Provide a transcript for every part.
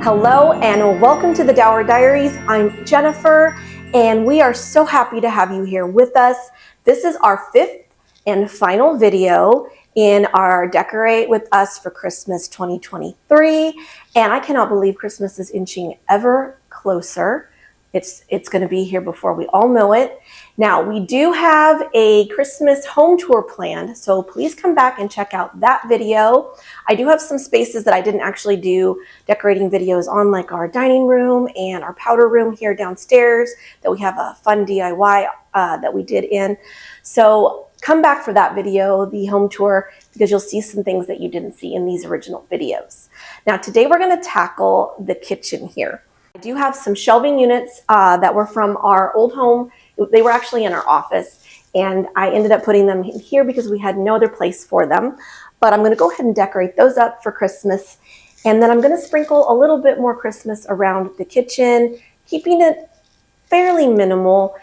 Hello and welcome to the Dauer Diaries. I'm Jennifer and we are so happy to have you here with us. This is our fifth and final video in our Decorate With Us for Christmas 2023. And I cannot believe Christmas is inching ever closer. It's going to be here before we all know it. Now, we do have a Christmas home tour planned, so please come back and check out that video. I do have some spaces that I didn't actually do decorating videos on, like our dining room and our powder room here downstairs that we have a fun DIY that we did in. So come back for that video, the home tour, because you'll see some things that you didn't see in these original videos. Now, today we're going to tackle the kitchen here. I do have some shelving units that were from our old home. They were actually in our office, and I ended up putting them in here because we had no other place for them. But I'm going to go ahead and decorate those up for Christmas, and then I'm going to sprinkle a little bit more Christmas around the kitchen, keeping it fairly minimal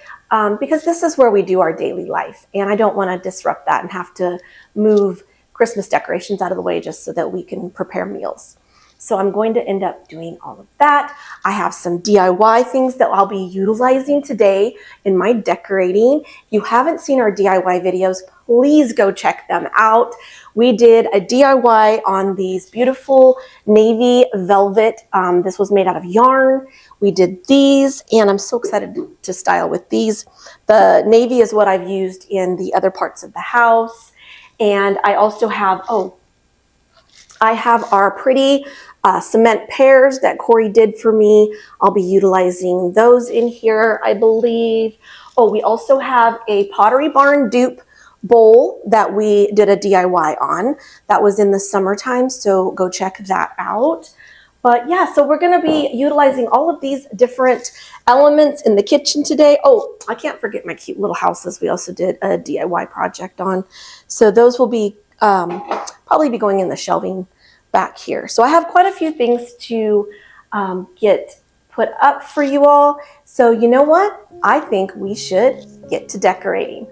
because this is where we do our daily life, and I don't want to disrupt that and have to move Christmas decorations out of the way just so that we can prepare meals. So I'm going to end up doing all of that. I have some DIY things that I'll be utilizing today in my decorating. If you haven't seen our DIY videos, please go check them out. We did a DIY on these beautiful navy velvet. This was made out of yarn. We did these, and I'm so excited to style with these. The navy is what I've used in the other parts of the house. And I also have, I have our pretty cement pears that Corey did for me. I'll be utilizing those in here, I believe. Oh, we also have a Pottery Barn dupe bowl that we did a DIY on. That was in the summertime, so go check that out. But yeah, so we're gonna be utilizing all of these different elements in the kitchen today. Oh, I can't forget my cute little houses we also did a DIY project on. So those will be probably be going in the shelving back here. So I have quite a few things to get put up for you all. So you know what? I think we should get to decorating.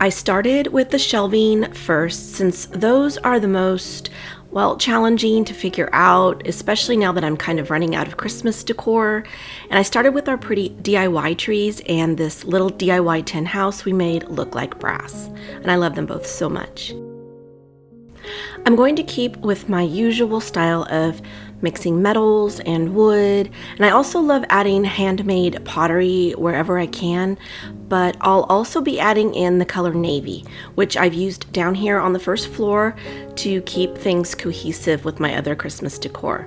I started with the shelving first since those are the most, well, challenging to figure out, especially now that I'm kind of running out of Christmas decor. And I started with our pretty DIY trees and this little DIY tin house we made look like brass. And I love them both so much. I'm going to keep with my usual style of mixing metals and wood, and I also love adding handmade pottery wherever I can, but I'll also be adding in the color navy, which I've used down here on the first floor to keep things cohesive with my other Christmas decor.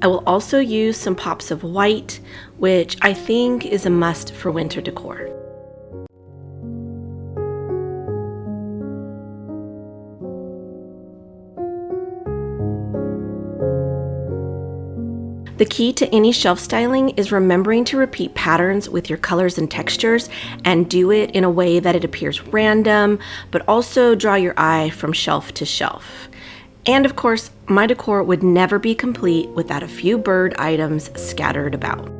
I will also use some pops of white, which I think is a must for winter decor. The key to any shelf styling is remembering to repeat patterns with your colors and textures and do it in a way that it appears random, but also draw your eye from shelf to shelf. And of course, my decor would never be complete without a few bird items scattered about.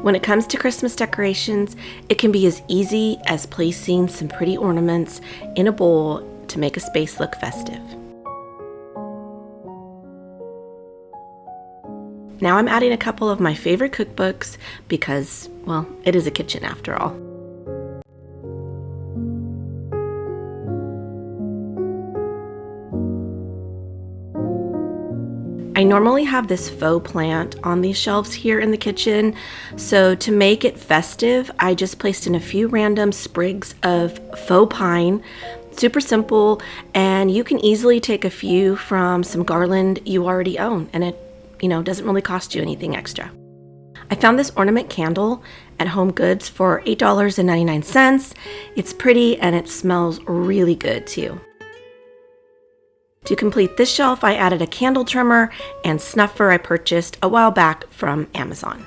When it comes to Christmas decorations, it can be as easy as placing some pretty ornaments in a bowl to make a space look festive. Now I'm adding a couple of my favorite cookbooks because, well, it is a kitchen after all. I normally have this faux plant on these shelves here in the kitchen, so to make it festive, I just placed in a few random sprigs of faux pine. Super simple, and you can easily take a few from some garland you already own, and it, doesn't really cost you anything extra. I found this ornament candle at Home Goods for $8.99. It's pretty and it smells really good too. To complete this shelf, I added a candle trimmer and snuffer I purchased a while back from Amazon.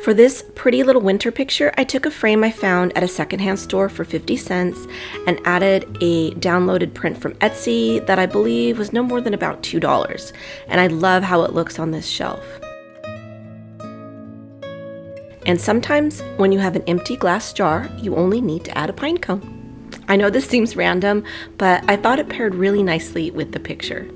For this pretty little winter picture, I took a frame I found at a secondhand store for 50 cents and added a downloaded print from Etsy that I believe was no more than about $2. And I love how it looks on this shelf. And sometimes when you have an empty glass jar, you only need to add a pine cone. I know this seems random, but I thought it paired really nicely with the picture.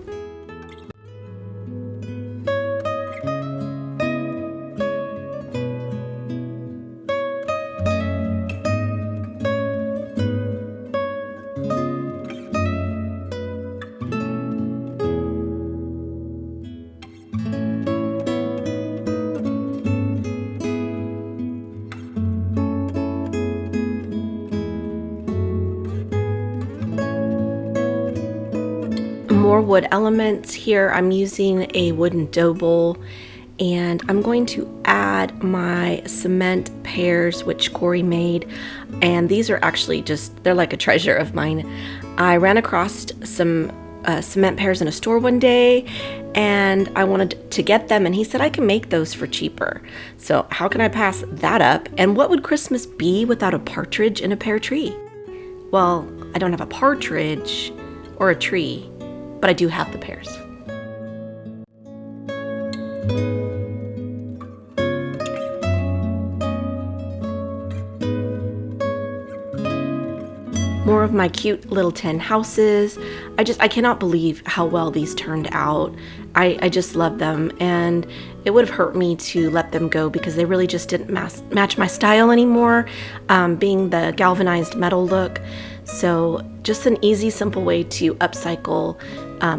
More wood elements here. I'm using a wooden dough bowl, and I'm going to add my cement pears, which Corey made, and these are actually they're like a treasure of mine. I ran across some cement pears in a store one day, and I wanted to get them, and he said I can make those for cheaper. So how can I pass that up? And what would Christmas be without a partridge in a pear tree? Well, I don't have a partridge or a tree, but I do have the pears. More of my cute little tin houses. I cannot believe how well these turned out. I just love them, and it would have hurt me to let them go because they really just didn't match my style anymore, being the galvanized metal look. So just an easy, simple way to upcycle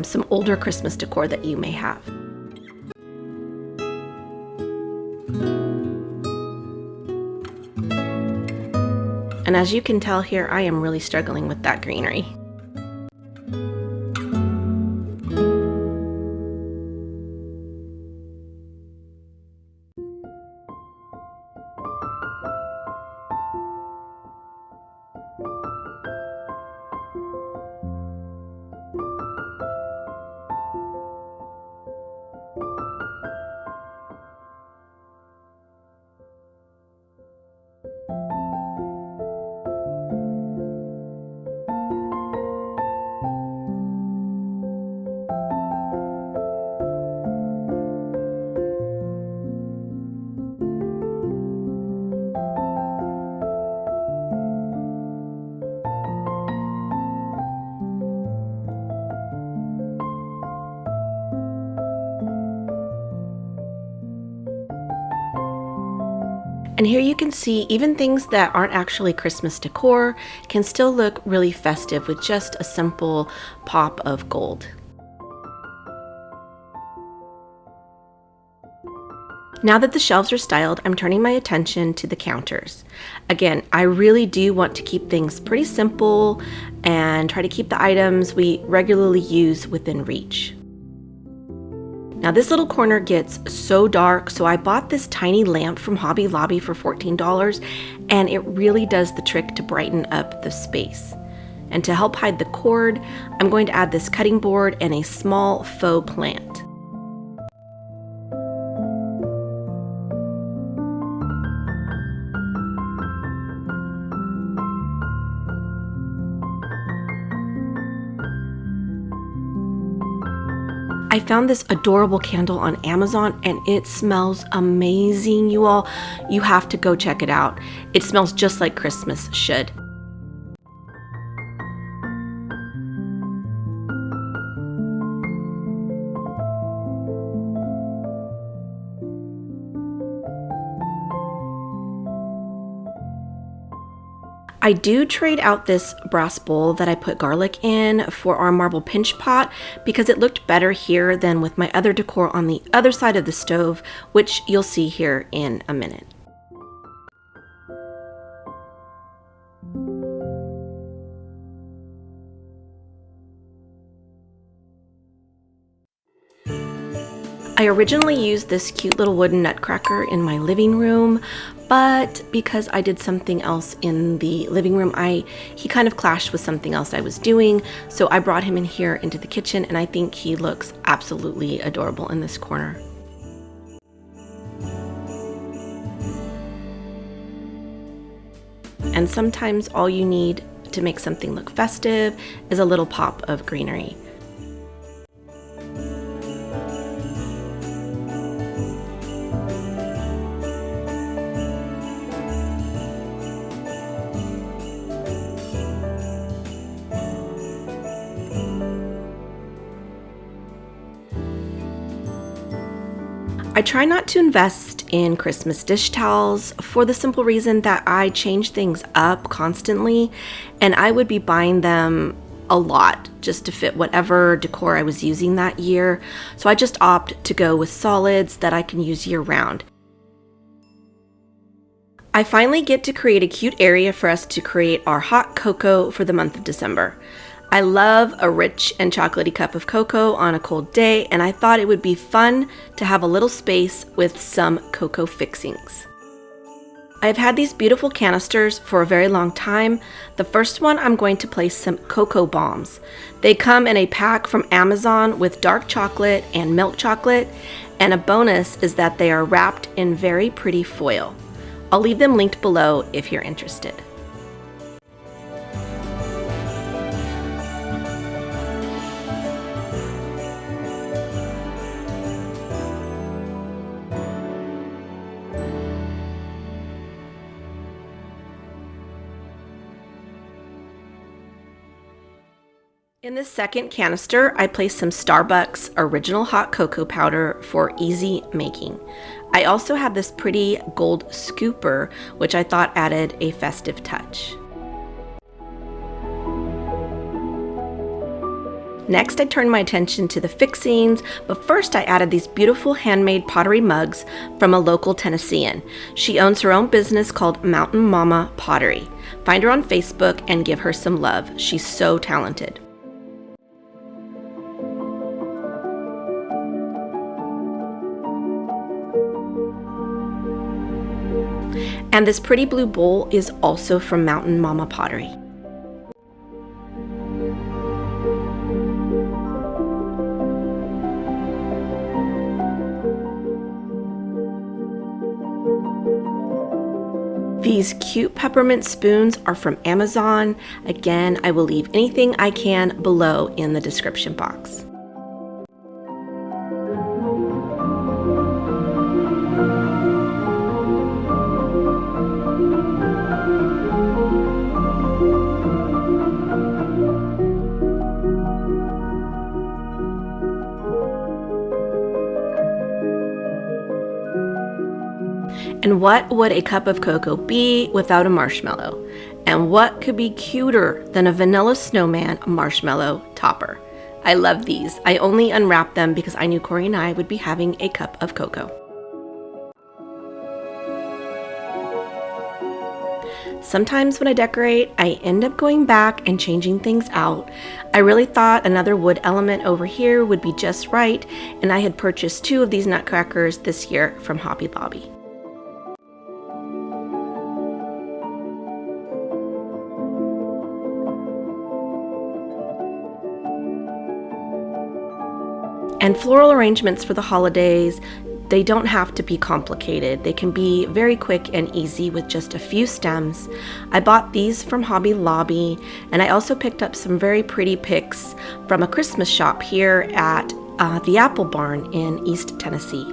some older Christmas decor that you may have. And as you can tell here, I am really struggling with that greenery. And here you can see even things that aren't actually Christmas decor can still look really festive with just a simple pop of gold. Now that the shelves are styled, I'm turning my attention to the counters. Again, I really do want to keep things pretty simple and try to keep the items we regularly use within reach. Now this little corner gets so dark, so I bought this tiny lamp from Hobby Lobby for $14, and it really does the trick to brighten up the space. And to help hide the cord, I'm going to add this cutting board and a small faux plant. I found this adorable candle on Amazon and it smells amazing, you all. You have to go check it out. It smells just like Christmas should. I do trade out this brass bowl that I put garlic in for our marble pinch pot because it looked better here than with my other decor on the other side of the stove, which you'll see here in a minute. I originally used this cute little wooden nutcracker in my living room, but because I did something else in the living room, he kind of clashed with something else I was doing, so I brought him in here into the kitchen, and I think he looks absolutely adorable in this corner. and sometimes all you need to make something look festive is a little pop of greenery. I try not to invest in Christmas dish towels for the simple reason that I change things up constantly, and I would be buying them a lot just to fit whatever decor I was using that year. So I just opt to go with solids that I can use year round. I finally get to create a cute area for us to create our hot cocoa for the month of December. I love a rich and chocolatey cup of cocoa on a cold day, and I thought it would be fun to have a little space with some cocoa fixings. I've had these beautiful canisters for a very long time. The first one, I'm going to place some cocoa bombs. They come in a pack from Amazon with dark chocolate and milk chocolate, and a bonus is that they are wrapped in very pretty foil. I'll leave them linked below if you're interested. In this second canister, I placed some Starbucks original hot cocoa powder for easy making. I also have this pretty gold scooper, which I thought added a festive touch. Next, I turned my attention to the fixings, but first I added these beautiful handmade pottery mugs from a local Tennessean. She owns her own business called Mountain Mama Pottery. Find her on Facebook and give her some love. She's so talented. And this pretty blue bowl is also from Mountain Mama Pottery. These cute peppermint spoons are from Amazon. Again, I will leave anything I can below in the description box. And what would a cup of cocoa be without a marshmallow? And what could be cuter than a vanilla snowman marshmallow topper? I love these. I only unwrapped them because I knew Corey and I would be having a cup of cocoa. Sometimes when I decorate, I end up going back and changing things out. I really thought another wood element over here would be just right, and I had purchased 2 of these nutcrackers this year from Hobby Lobby. And floral arrangements for the holidays, they don't have to be complicated. They can be very quick and easy with just a few stems. I bought these from Hobby Lobby, and I also picked up some very pretty picks from a Christmas shop here at the Apple Barn in East Tennessee.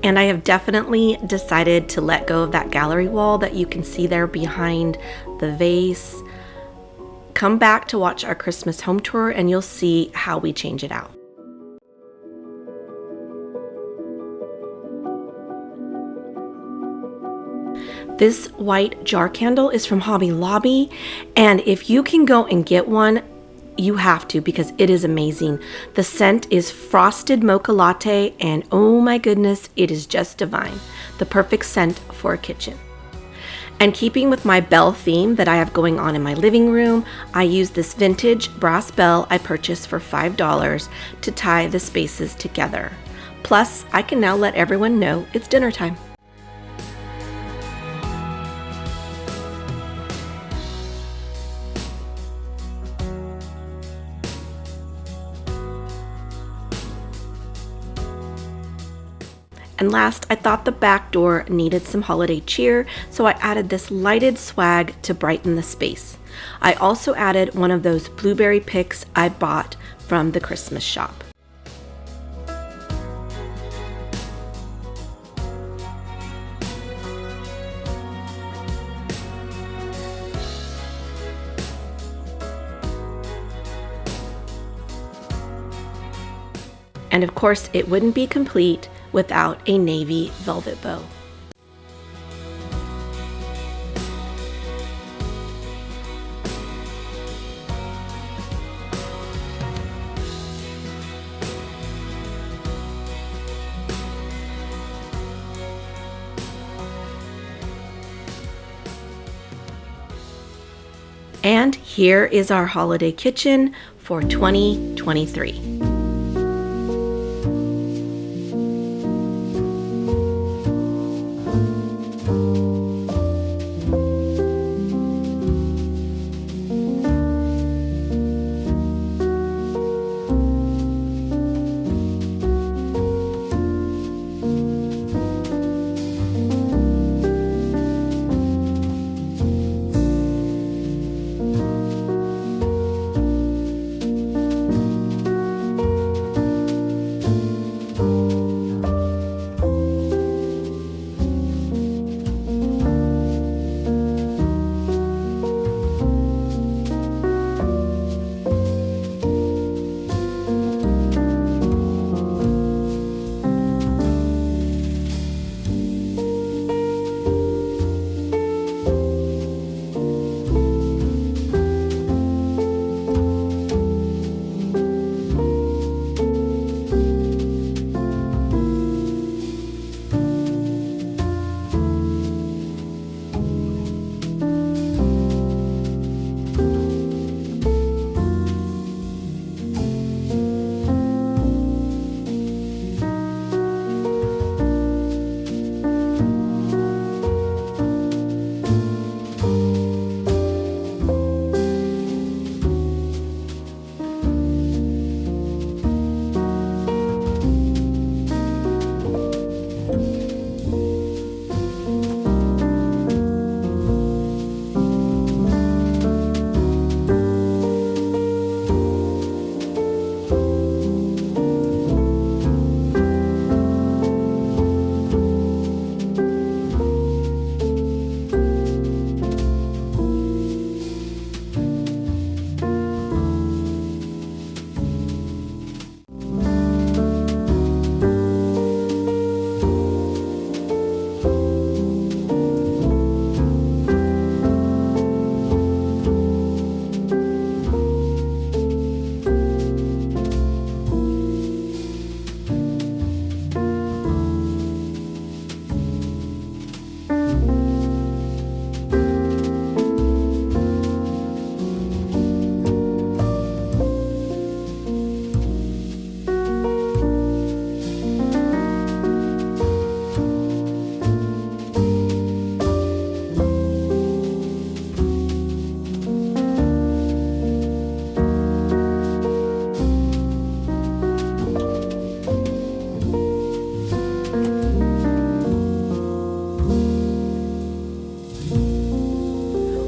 And I have definitely decided to let go of that gallery wall that you can see there behind the vase. Come back to watch our Christmas home tour and you'll see how we change it out. This white jar candle is from Hobby Lobby, and if you can go and get one, you have to, because it is amazing. The scent is frosted mocha latte, and oh my goodness, it is just divine. The perfect scent for a kitchen. And keeping with my bell theme that I have going on in my living room, I use this vintage brass bell I purchased for $5 to tie the spaces together. Plus, I can now let everyone know it's dinner time. And last, I thought the back door needed some holiday cheer, so I added this lighted swag to brighten the space. I also added one of those blueberry picks I bought from the Christmas shop. And of course, it wouldn't be complete without a navy velvet bow. And here is our holiday kitchen for 2023.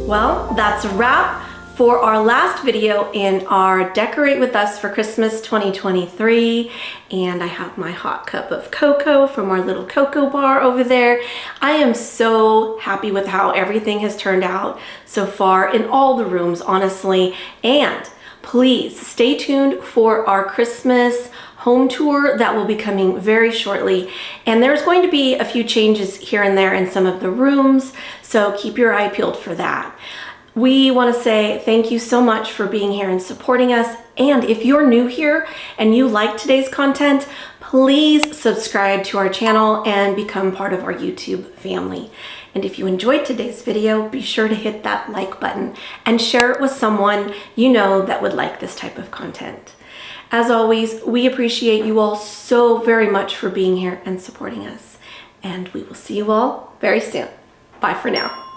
Well, that's a wrap for our last video in our Decorate With Us for Christmas 2023. And I have my hot cup of cocoa from our little cocoa bar over there. I am so happy with how everything has turned out so far in all the rooms, honestly. And please stay tuned for our Christmas home tour that will be coming very shortly. And there's going to be a few changes here and there in some of the rooms, so keep your eye peeled for that. We want to say thank you so much for being here and supporting us. And if you're new here and you like today's content, please subscribe to our channel and become part of our YouTube family. And if you enjoyed today's video, be sure to hit that like button and share it with someone you know that would like this type of content. As always, we appreciate you all so very much for being here and supporting us. And we will see you all very soon. Bye for now.